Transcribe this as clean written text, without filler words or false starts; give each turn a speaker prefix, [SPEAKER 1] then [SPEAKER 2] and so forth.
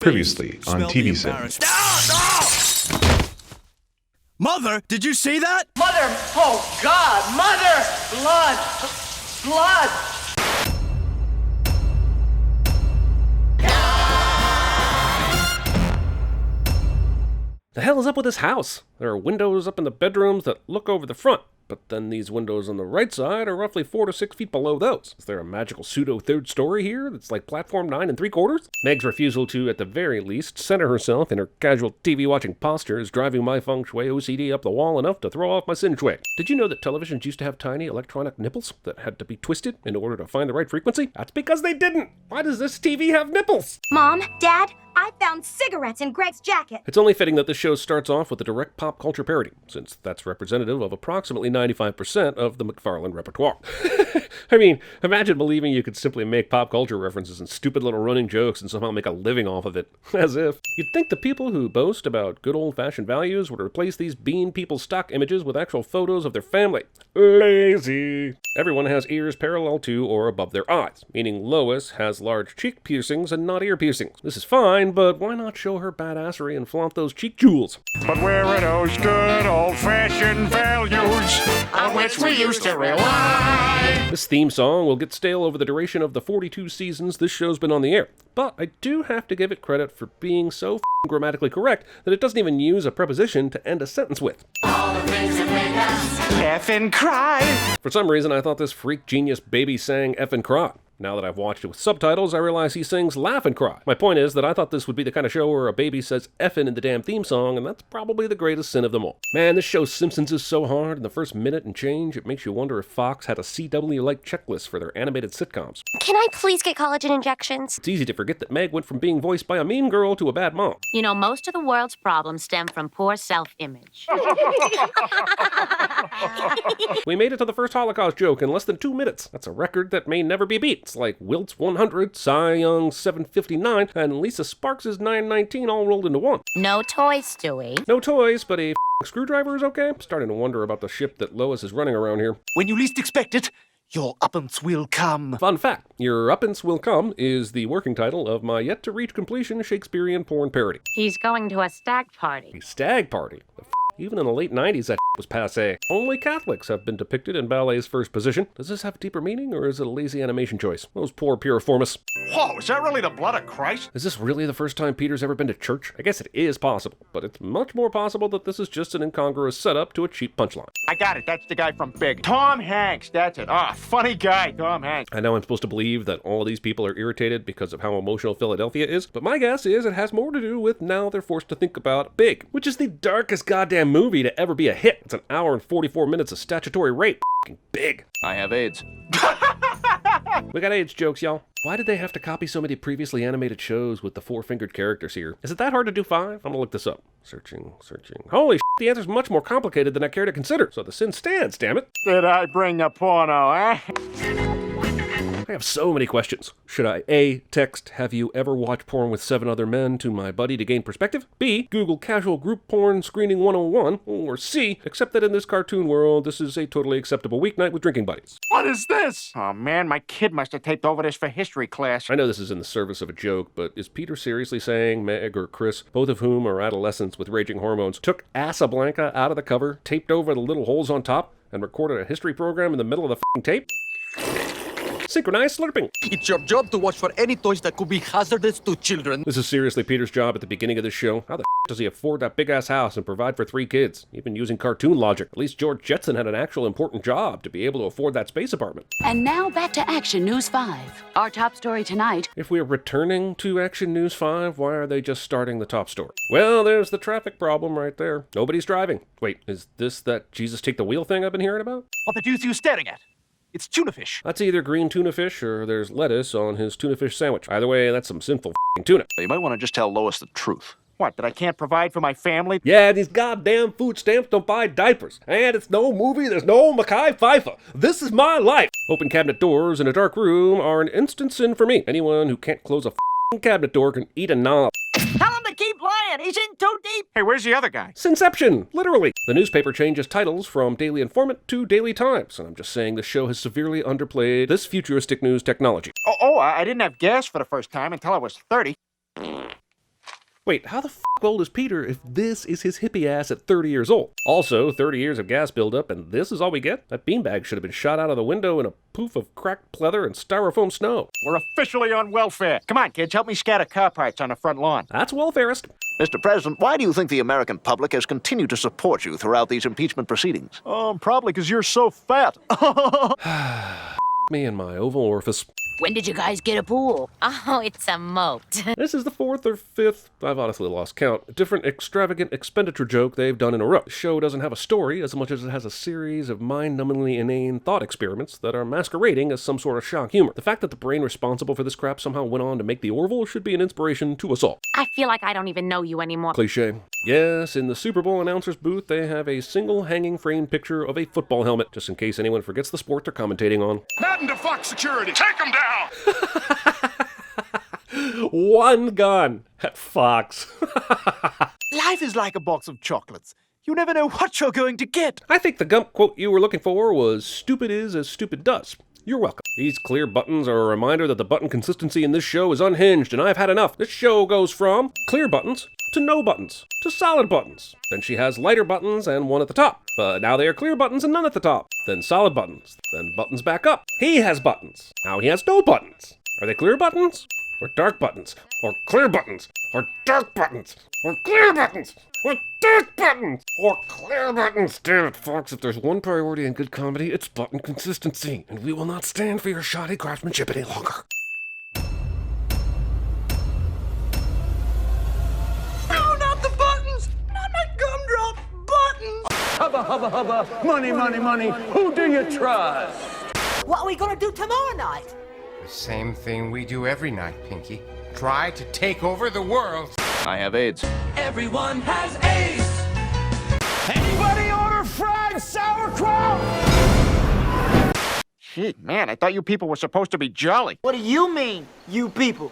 [SPEAKER 1] Previously on TVSins.
[SPEAKER 2] Mother, did you see that?
[SPEAKER 3] Mother! Oh, God! Mother! Blood! Blood!
[SPEAKER 4] The hell is up with this house? There are windows up in the bedrooms that look over the front, but then these windows on the right side are roughly 4 to 6 feet below those. Is there a magical pseudo third story here that's like platform 9 3/4? Meg's refusal to, at the very least, center herself in her casual TV watching posture is driving my feng shui OCD up the wall enough to throw off my sin shui. Did you know that televisions used to have tiny electronic nipples that had to be twisted in order to find the right frequency? That's because they didn't! Why does this TV have nipples?
[SPEAKER 5] Mom, Dad, I found cigarettes in Greg's jacket.
[SPEAKER 4] It's only fitting that this show starts off with a direct pop culture parody, since that's representative of approximately 95% of the MacFarlane repertoire. I mean, imagine believing you could simply make pop culture references and stupid little running jokes and somehow make a living off of it. As if. You'd think the people who boast about good old-fashioned values would replace these bean people stock images with actual photos of their family. Lazy. Everyone has ears parallel to or above their eyes, meaning Lois has large cheek piercings and not ear piercings. This is fine, but why not show her badassery and flaunt those cheek jewels?
[SPEAKER 6] But where are those good old-fashioned values on which we used to rely?
[SPEAKER 4] This theme song will get stale over the duration of the 42 seasons this show's been on the air, but I do have to give it credit for being so grammatically correct that it doesn't even use a preposition to end a sentence with.
[SPEAKER 6] All the things that make us effing cry.
[SPEAKER 4] For some reason, I thought this freak genius baby sang F and cry. Now that I've watched it with subtitles, I realize he sings laugh and cry. My point is that I thought this would be the kind of show where a baby says effin' in the damn theme song, and that's probably the greatest sin of them all. Man, this show Simpsons is so hard, in the first minute and change, it makes you wonder if Fox had a CW-like checklist for their animated sitcoms.
[SPEAKER 5] Can I please get collagen injections?
[SPEAKER 4] It's easy to forget that Meg went from being voiced by a mean girl to a bad mom.
[SPEAKER 7] You know, most of the world's problems stem from poor self-image.
[SPEAKER 4] We made it to the first Holocaust joke in less than 2 minutes. That's a record that may never be beat. It's like Wilt's 100, Cy Young's 759, and Lisa Sparks' 919 all rolled into one.
[SPEAKER 7] No toys, Stewie.
[SPEAKER 4] No toys, but a screwdriver is okay? I'm starting to wonder about the ship that Lois is running around here.
[SPEAKER 8] When you least expect it, your uppance will come.
[SPEAKER 4] Fun fact, Your Uppance Will Come is the working title of my yet-to-reach completion Shakespearean porn parody.
[SPEAKER 7] He's going to a stag party.
[SPEAKER 4] A stag party? Even in the late 90s, that was passé. Only Catholics have been depicted in ballet's first position. Does this have deeper meaning, or is it a lazy animation choice? Those poor piriformists.
[SPEAKER 6] Whoa, is that really the blood of Christ?
[SPEAKER 4] Is this really the first time Peter's ever been to church? I guess it is possible, but it's much more possible that this is just an incongruous setup to a cheap punchline.
[SPEAKER 6] I got it, that's the guy from Big. Tom Hanks, that's it. Funny guy, Tom Hanks.
[SPEAKER 4] I know I'm supposed to believe that all of these people are irritated because of how emotional Philadelphia is, but my guess is it has more to do with now they're forced to think about Big, which is the darkest goddamn movie to ever be a hit. It's an hour and 44 minutes of statutory rape. F***ing Big.
[SPEAKER 8] I have AIDS.
[SPEAKER 4] We got AIDS jokes, y'all. Why did they have to copy so many previously animated shows with the four-fingered characters here? Is it that hard to do 5? I'm gonna look this up. Searching. Holy shit, the answer's much more complicated than I care to consider, so the sin stands, damn it.
[SPEAKER 6] Did I bring the porno, eh?
[SPEAKER 4] I have so many questions. Should I A, text, have you ever watched porn with 7 other men to my buddy to gain perspective? B, Google casual group porn screening 101? Or C, accept that in this cartoon world, this is a totally acceptable weeknight with drinking buddies?
[SPEAKER 6] What is this? Oh man, my kid must have taped over this for history class.
[SPEAKER 4] I know this is in the service of a joke, but is Peter seriously saying Meg or Chris, both of whom are adolescents with raging hormones, took Casablanca out of the cover, taped over the little holes on top, and recorded a history program in the middle of the f***ing tape? Synchronized slurping.
[SPEAKER 8] It's your job to watch for any toys that could be hazardous to children.
[SPEAKER 4] This is seriously Peter's job at the beginning of this show. How the does he afford that big-ass house and provide for 3 kids? Even using cartoon logic. At least George Jetson had an actual important job to be able to afford that space apartment.
[SPEAKER 9] And now back to Action News 5. Our top story tonight.
[SPEAKER 4] If we are returning to Action News 5, why are they just starting the top story? Well, there's the traffic problem right there. Nobody's driving. Wait, is this that Jesus take the wheel thing I've been hearing about?
[SPEAKER 8] What the deuce are you staring at? It's tuna fish.
[SPEAKER 4] That's either green tuna fish or there's lettuce on his tuna fish sandwich. Either way, that's some sinful f***ing tuna.
[SPEAKER 8] You might want to just tell Lois the truth.
[SPEAKER 6] What, that I can't provide for my family?
[SPEAKER 4] Yeah, these goddamn food stamps don't buy diapers. And it's no movie, there's no Mackay Pfeiffer. This is my life. Open cabinet doors in a dark room are an instant sin for me. Anyone who can't close a f***ing cabinet door can eat a knob.
[SPEAKER 3] Tell him to keep lying. He's in too deep.
[SPEAKER 6] Hey, where's the other guy?
[SPEAKER 4] Sinception, literally. The newspaper changes titles from Daily Informant to Daily Times, and I'm just saying the show has severely underplayed this futuristic news technology.
[SPEAKER 6] I didn't have gas for the first time until I was 30.
[SPEAKER 4] Wait, how the f old is Peter if this is his hippie ass at 30 years old? Also, 30 years of gas buildup, and this is all we get? That beanbag should have been shot out of the window in a poof of cracked pleather and styrofoam snow.
[SPEAKER 6] We're officially on welfare. Come on, kids, help me scatter car parts on the front lawn.
[SPEAKER 4] That's welfarist.
[SPEAKER 10] Mr. President, why do you think the American public has continued to support you throughout these impeachment proceedings?
[SPEAKER 6] Probably because you're so fat.
[SPEAKER 4] Me and my oval orifice.
[SPEAKER 9] When did you guys get a pool?
[SPEAKER 7] Oh, it's a moat.
[SPEAKER 4] This is the 4th or 5th, I've honestly lost count, different extravagant expenditure joke they've done in a row. The show doesn't have a story as much as it has a series of mind-numbingly inane thought experiments that are masquerading as some sort of shock humor. The fact that the brain responsible for this crap somehow went on to make the Orville should be an inspiration to us all.
[SPEAKER 7] I feel like I don't even know you anymore.
[SPEAKER 4] Cliche. Yes, in the Super Bowl announcer's booth, they have a single hanging frame picture of a football helmet, just in case anyone forgets the sport they're commentating on.
[SPEAKER 6] Madden to Fox Security, take them down!
[SPEAKER 4] One gun at Fox.
[SPEAKER 8] Life is like a box of chocolates. You never know what you're going to get.
[SPEAKER 4] I think the Gump quote you were looking for was, "Stupid is as stupid does." You're welcome. These clear buttons are a reminder that the button consistency in this show is unhinged, and I've had enough. This show goes from clear buttons to no buttons to solid buttons. Then she has lighter buttons and one at the top. But now they are clear buttons and none at the top. Then solid buttons. Then buttons back up. He has buttons. Now he has no buttons. Are they clear buttons? Or dark buttons? Or clear buttons? Or dark buttons? Or clear buttons? Or dark buttons? Or clear buttons? Damn it, Fox, if there's one priority in good comedy, it's button consistency. And we will not stand for your shoddy craftsmanship any longer.
[SPEAKER 3] No, not the buttons! Not my gumdrop buttons!
[SPEAKER 8] Hubba, hubba, hubba. Money, money, money. Who do you trust?
[SPEAKER 3] What are we gonna do tomorrow night?
[SPEAKER 11] The same thing we do every night, Pinky. Try to take over the world.
[SPEAKER 10] I have AIDS.
[SPEAKER 3] Everyone has AIDS!
[SPEAKER 6] Anybody order fried sauerkraut? Shit, man, I thought you people were supposed to be jolly.
[SPEAKER 3] What do you mean, you people?